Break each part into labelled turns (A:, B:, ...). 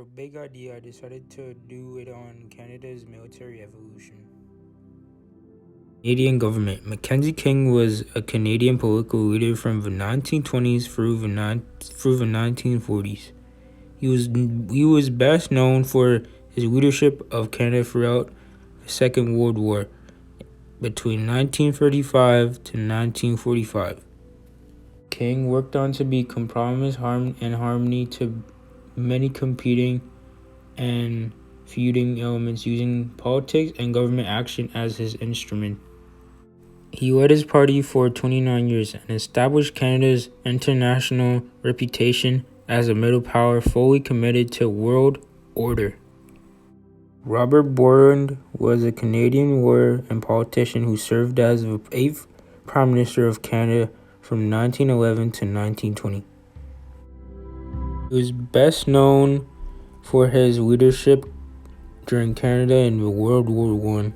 A: big idea, I decided to do it on Canada's military evolution. Canadian government. Mackenzie King was a Canadian political leader from the 1920s through the 1940s. He was best known for his leadership of Canada throughout the Second World War between 1935 to 1945. King worked on to be compromise and harmony to many competing and feuding elements, using politics and government action as his instrument. He led his party for 29 years and established Canada's international reputation as a middle power fully committed to world order. Robert Bourne was a Canadian lawyer and politician who served as the 8th Prime Minister of Canada from 1911 to 1920. He was best known for his leadership during Canada in the World War I.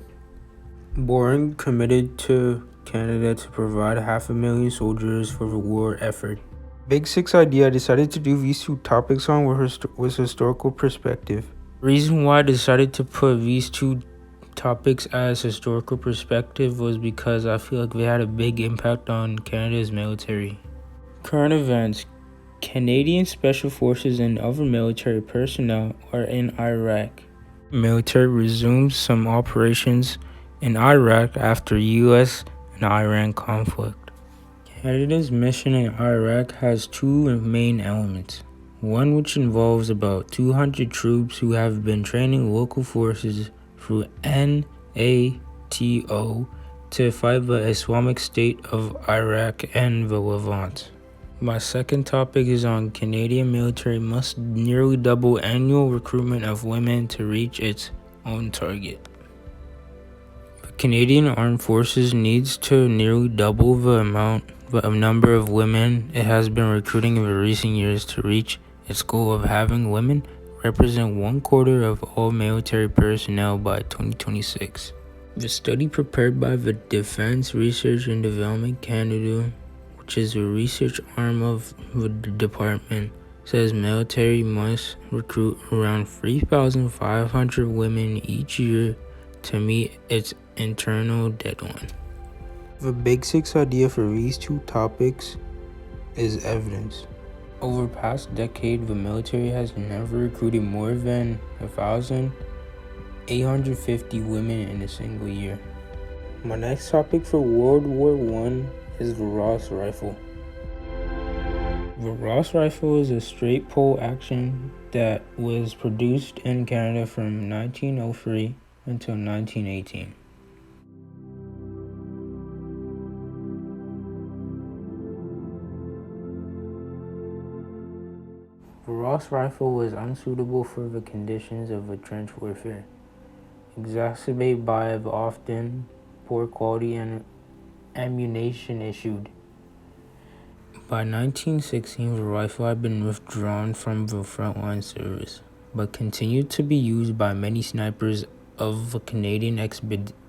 A: Bourne committed to Canada to provide 500,000 soldiers for the war effort. Big Six idea I decided to do these two topics on was historical perspective. The reason why I decided to put these two topics as historical perspective was because I feel like they had a big impact on Canada's military. Current events. Canadian Special Forces and other military personnel are in Iraq. Military resumed some operations in Iraq after U.S. and Iran conflict. Canada's mission in Iraq has two main elements. One which involves about 200 troops who have been training local forces through NATO to fight the Islamic State of Iraq and the Levant. My second topic is on Canadian military must nearly double annual recruitment of women to reach its own target. The Canadian Armed Forces needs to nearly double the number of women it has been recruiting in the recent years to reach its goal of having women represent 1/4 of all military personnel by 2026. The study prepared by the Defense Research and Development Canada, which is a research arm of the department, says military must recruit around 3,500 women each year to meet its internal deadline. The Big Six idea for these two topics is evidence. Over the past decade, the military has never recruited more than 1,850 women in a single year. My next topic for World War I is the Ross rifle. The Ross rifle is a straight pole action that was produced in Canada from 1903 until 1918. The Ross rifle was unsuitable for the conditions of a trench warfare, exacerbated by the often poor quality and ammunition issued. By 1916, the rifle had been withdrawn from the frontline service, but continued to be used by many snipers of the Canadian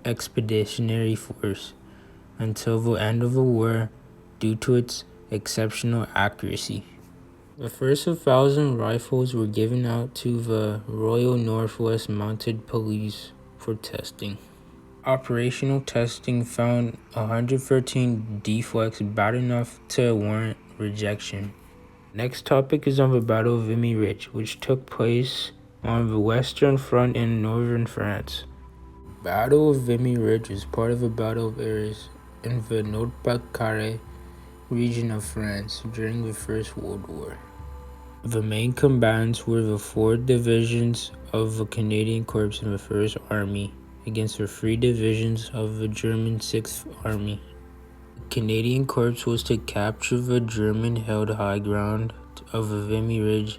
A: Expeditionary Force until the end of the war due to its exceptional accuracy. The first 1,000 rifles were given out to the Royal Northwest Mounted Police for testing. Operational testing found 113 defects bad enough to warrant rejection. Next topic is on the Battle of Vimy Ridge, which took place on the Western Front in northern France. Battle of Vimy Ridge is part of the Battle of Arras in the Nord-Pas-de-Calais region of France during the First World War. The main combatants were the 4 divisions of the Canadian Corps in the First Army against the 3 divisions of the German 6th Army. The Canadian Corps was to capture the German-held high ground of the Vimy Ridge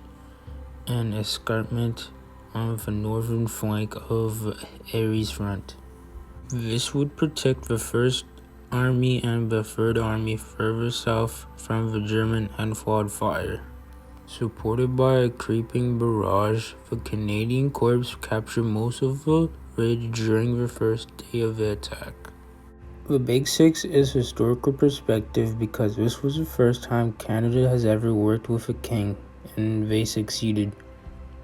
A: and escarpment on the northern flank of the Arras front. This would protect the 1st Army and the 3rd Army further south from the German enfilade fire. Supported by a creeping barrage, the Canadian Corps captured most of the ridge during the first day of the attack. The Big Six is historical perspective because this was the first time Canada has ever worked with a king, and they succeeded.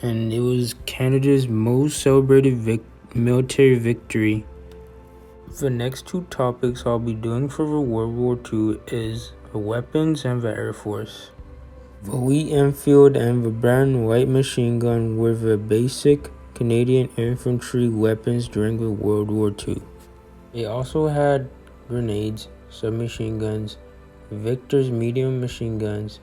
A: and it was Canada's most celebrated military victory. The next two topics I'll be doing for the World War II is the weapons and the Air Force. The Lee Enfield and the brown white machine gun were the basic Canadian infantry weapons during the World War II. They also had grenades, submachine guns, Victor's medium machine guns,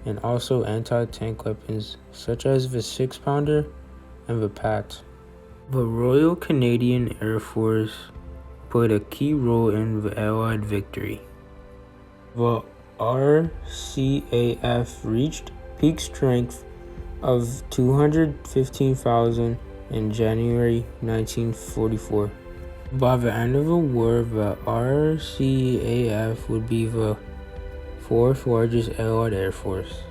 A: and also anti-tank weapons such as the 6-pounder and the PAT. The Royal Canadian Air Force played a key role in the Allied victory. The RCAF reached peak strength of 215,000 in January 1944. By the end of the war, the RCAF would be the fourth largest Allied Air Force.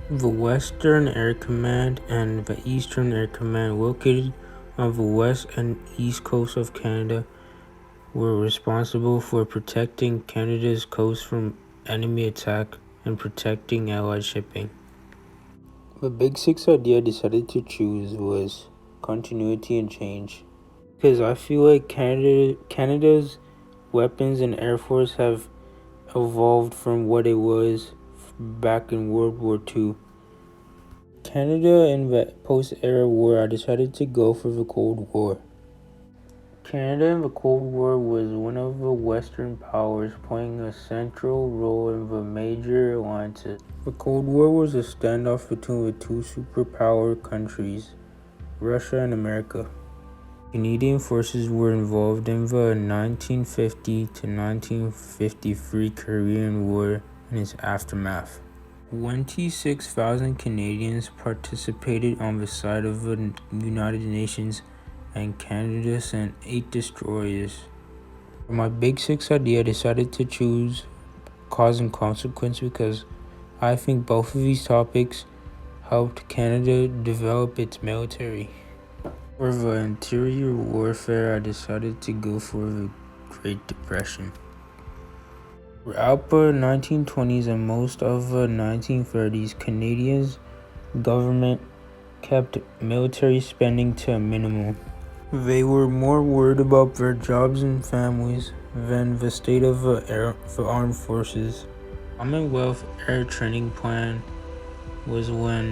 A: The Western Air Command and the Eastern Air Command, located on the west and east coast of Canada, were responsible for protecting Canada's coast from enemy attack and protecting Allied shipping. The Big Six idea I decided to choose was continuity and change, because I feel like Canada's weapons and Air Force have evolved from what it was back in World War II. Canada in the post-era war, I decided to go for the Cold War. Canada in the Cold War was one of the Western powers, playing a central role in the major alliances. The Cold War was a standoff between the two superpower countries, Russia and America. Canadian forces were involved in the 1950 to 1953 Korean War and its aftermath. 26,000 Canadians participated on the side of the United Nations, and Canada sent 8 destroyers. For my Big Six idea, I decided to choose cause and consequence because I think both of these topics helped Canada develop its military. For the interior warfare, I decided to go for the Great Depression. Throughout the 1920s and most of the 1930s, Canadians' government kept military spending to a minimum. They were more worried about their jobs and families than the state of the armed forces. Commonwealth Air Training Plan was when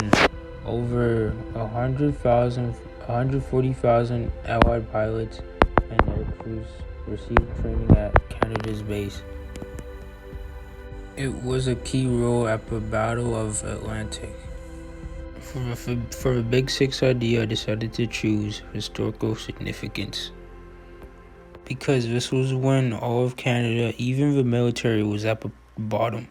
A: over 140,000 Allied pilots and air crews received training at Canada's base. It was a key role at the Battle of Atlantic. For the Big Six idea, I decided to choose historical significance, because this was when all of Canada, even the military, was at the bottom.